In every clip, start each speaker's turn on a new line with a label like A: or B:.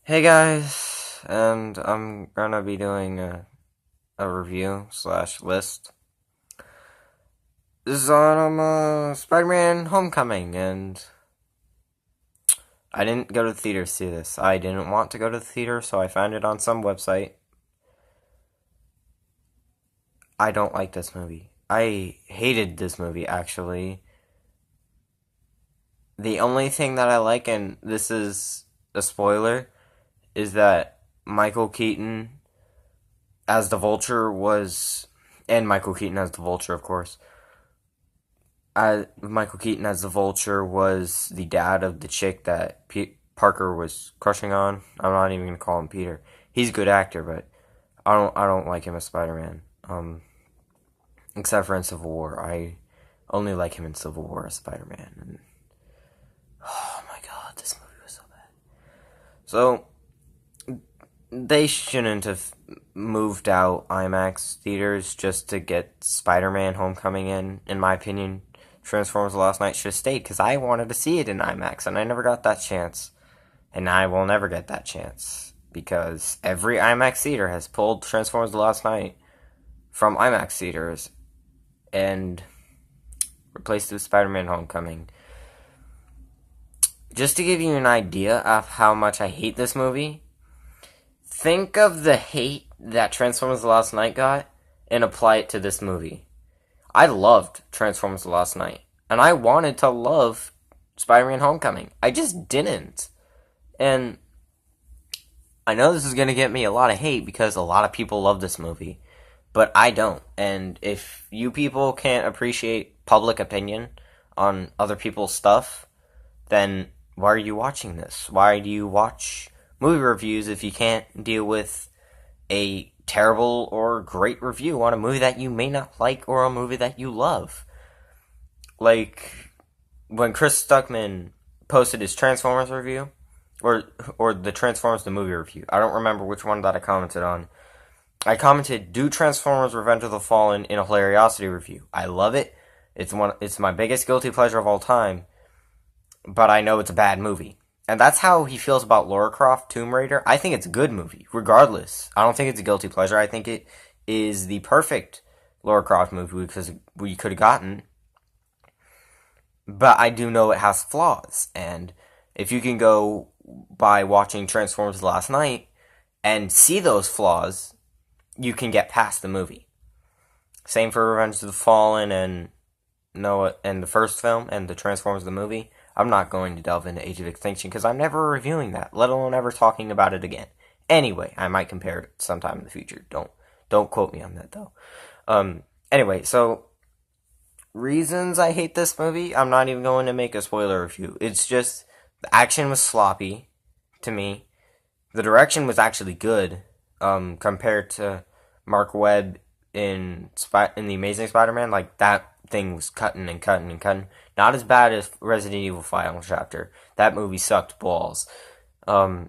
A: Hey guys, and I'm gonna be doing a review slash list. This is on Spider-Man Homecoming, and I didn't go to the theater to see this. I didn't want to go to the theater, so I found it on some website. I don't like this movie. I hated this movie, actually. The only thing that I like, and this is a spoiler, is that Michael Keaton as the Vulture was, and Michael Keaton as the Vulture, of course. Michael Keaton as the Vulture was the dad of the chick that Parker was crushing on. I'm not even gonna call him Peter. He's a good actor, but I don't like him as Spider-Man. Except for in Civil War, I only like him in Civil War as Spider-Man. And oh my god, this movie was so bad. So they shouldn't have moved out IMAX theaters just to get Spider-Man Homecoming in my opinion. Transformers Last Night should have stayed because I wanted to see it in IMAX and I never got that chance. And I will never get that chance because every IMAX theater has pulled Transformers Last Night from IMAX theaters and replaced it with Spider-Man Homecoming. Just to give you an idea of how much I hate this movie, think of the hate that Transformers Last Night got and apply it to this movie. I loved Transformers Last Night, and I wanted to love Spider-Man Homecoming. I just didn't. And I know this is going to get me a lot of hate because a lot of people love this movie, but I don't. And if you people can't appreciate public opinion on other people's stuff, then why are you watching this? Why do you watch movie reviews if you can't deal with a terrible or great review on a movie that you may not like or a movie that you love? Like when Chris Stuckman posted his Transformers review, or the Transformers the movie review. I don't remember which one that I commented on. I commented, "Do Transformers: Revenge of the Fallen in a Hilariosity review." I love it. It's my biggest guilty pleasure of all time, but I know it's a bad movie. And that's how he feels about Lara Croft Tomb Raider. I think it's a good movie, regardless. I don't think it's a guilty pleasure. I think it is the perfect Lara Croft movie because we could have gotten. But I do know it has flaws. And if you can go by watching Transformers Last Night and see those flaws, you can get past the movie. Same for Revenge of the Fallen and Noah and the first film and the Transformers the movie. I'm not going to delve into Age of Extinction because I'm never reviewing that, let alone ever talking about it again. Anyway, I might compare it sometime in the future. Don't quote me on that though. Anyway, so reasons I hate this movie. I'm not even going to make a spoiler review. It's just the action was sloppy to me. The direction was actually good compared to Mark Webb in the Amazing Spider-Man. Like that thing was cutting and cutting and cutting. Not as bad as Resident Evil Final Chapter. That movie sucked balls. But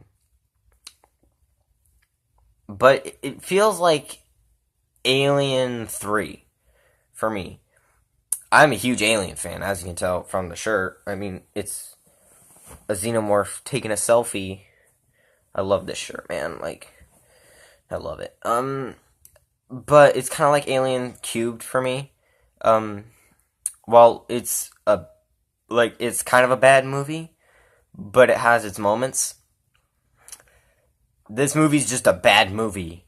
A: it feels like Alien 3 for me. I'm a huge Alien fan, as you can tell from the shirt. I mean, it's a xenomorph taking a selfie. I love this shirt, man. Like, I love it. But it's kind of like Alien Cubed for me. While it's kind of a bad movie, but it has its moments. This movie's just a bad movie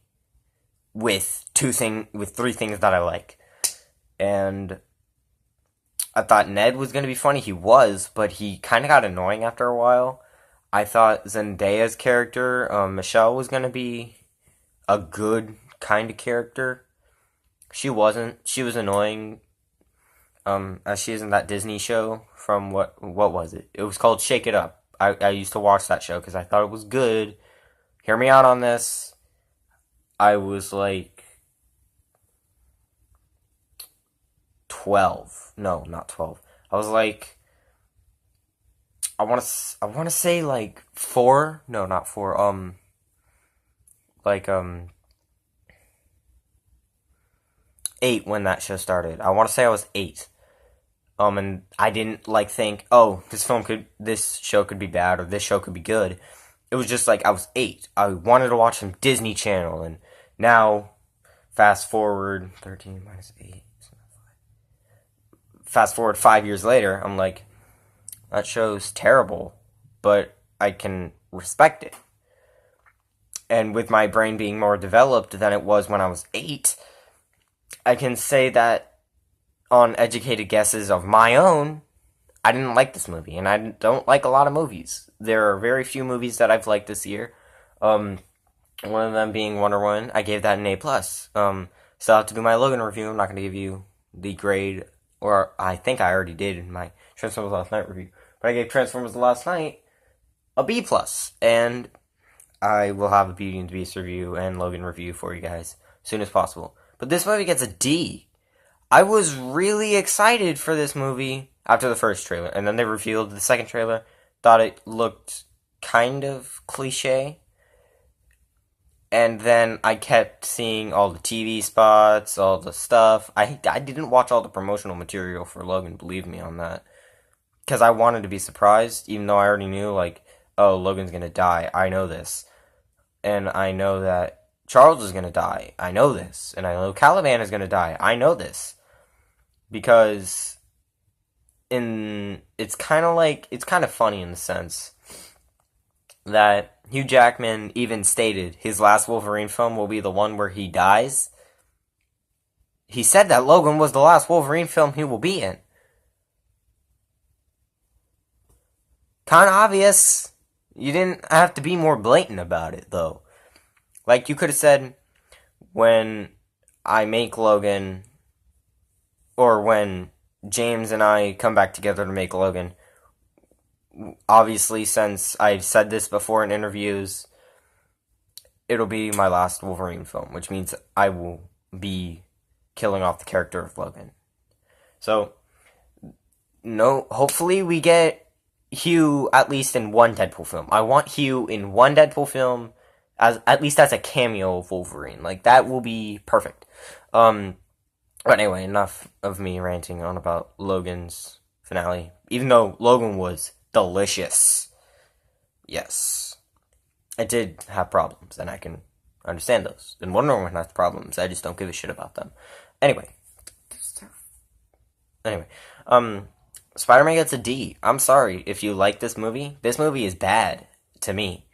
A: with three things that I like. And I thought Ned was going to be funny. He was, but he kind of got annoying after a while. I thought Zendaya's character, Michelle, was going to be a good kind of character. She wasn't. She was annoying. As she is in that Disney show from what was it? It was called Shake It Up. I used to watch that show because I thought it was good. Hear me out on this. I was like 12. No, not 12. I was like I want to say like 4. No, not 4. Like 8 when that show started. I want to say I was 8. And I didn't like think, oh, this show could be bad or this show could be good. it was just like I was 8. I wanted to watch some Disney Channel, and now, fast forward 13 minus 8. Fast forward 5 years later, I'm like, that show's terrible, but I can respect it. And with my brain being more developed than it was when I was 8, I can say that on educated guesses of my own, I didn't like this movie, and I don't like a lot of movies. There are very few movies that I've liked this year. One of them being Wonder Woman. I gave that an A+. Still have to do my Logan review. I'm not going to give you the grade, or I think I already did in my Transformers Last Night review. But I gave Transformers Last Night a B+, and I will have a Beauty and the Beast review and Logan review for you guys as soon as possible. But this movie gets a D. I was really excited for this movie after the first trailer, and then they revealed the second trailer. Thought it looked kind of cliche. And then I kept seeing all the TV spots, all the stuff. I didn't watch all the promotional material for Logan, believe me on that. Because I wanted to be surprised, even though I already knew, like, oh, Logan's gonna die. I know this. And I know that Charles is gonna die. I know this. And I know Caliban is gonna die. I know this. Because it's kind of funny in the sense that Hugh Jackman even stated his last Wolverine film will be the one where he dies. He said that Logan was the last Wolverine film he will be in. Kind of obvious. You didn't have to be more blatant about it, though. Like, you could have said, when I make Logan, or when James and I come back together to make Logan, obviously, since I've said this before in interviews, it'll be my last Wolverine film, which means I will be killing off the character of Logan. So, no, hopefully we get Hugh at least in one Deadpool film. I want Hugh in one Deadpool film, at least as a cameo of Wolverine. Like, that will be perfect. But anyway, enough of me ranting on about Logan's finale. Even though Logan was delicious. Yes. It did have problems, and I can understand those. And Wonder Woman has problems, I just don't give a shit about them. Anyway, Spider-Man gets a D. I'm sorry if you like this movie. This movie is bad to me.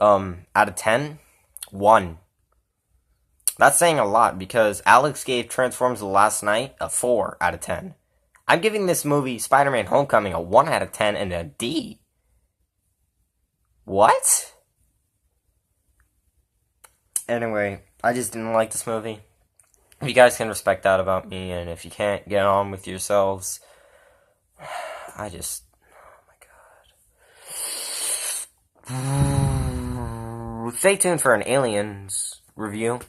A: Out of 10, 1. That's saying a lot, because Alex gave Transformers Last Night a 4 out of 10. I'm giving this movie, Spider-Man Homecoming, a 1 out of 10 and a D. What? Anyway, I just didn't like this movie. If you guys can respect that about me, and if you can't, get on with yourselves. Oh my god. Stay tuned for an Aliens review.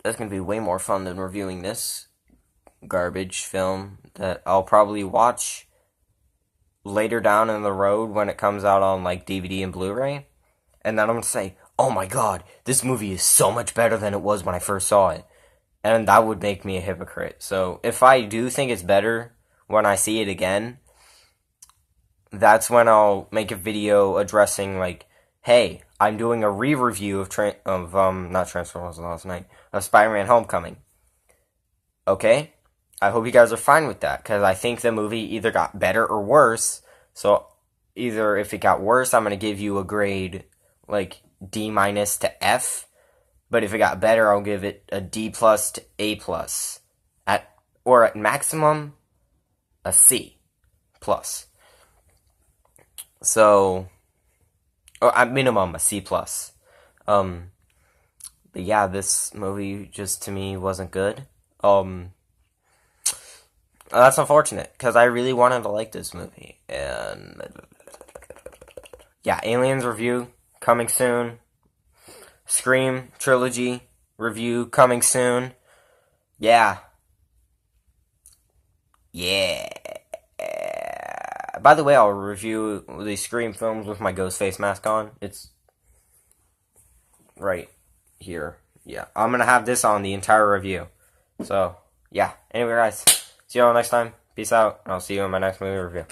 A: That's going to be way more fun than reviewing this garbage film that I'll probably watch later down in the road when it comes out on, like, DVD and Blu-ray. And then I'm going to say, oh my god, this movie is so much better than it was when I first saw it. And that would make me a hypocrite. So if I do think it's better when I see it again, that's when I'll make a video addressing, like, hey, I'm doing a re-review of not Transformers Last Night, of Spider-Man Homecoming. Okay? I hope you guys are fine with that, because I think the movie either got better or worse. So either if it got worse, I'm going to give you a grade, like, D- to F. But if it got better, I'll give it a D+ to A+. Or at maximum, a C+. So, or at minimum, a C+. But yeah, this movie just, to me, wasn't good. That's unfortunate, because I really wanted to like this movie. And yeah, Aliens review coming soon. Scream trilogy review coming soon. Yeah. By the way, I'll review the Scream films with my Ghostface mask on. It's right here. Yeah, I'm gonna have this on the entire review. So, yeah. Anyway, guys, see you all next time. Peace out, and I'll see you in my next movie review.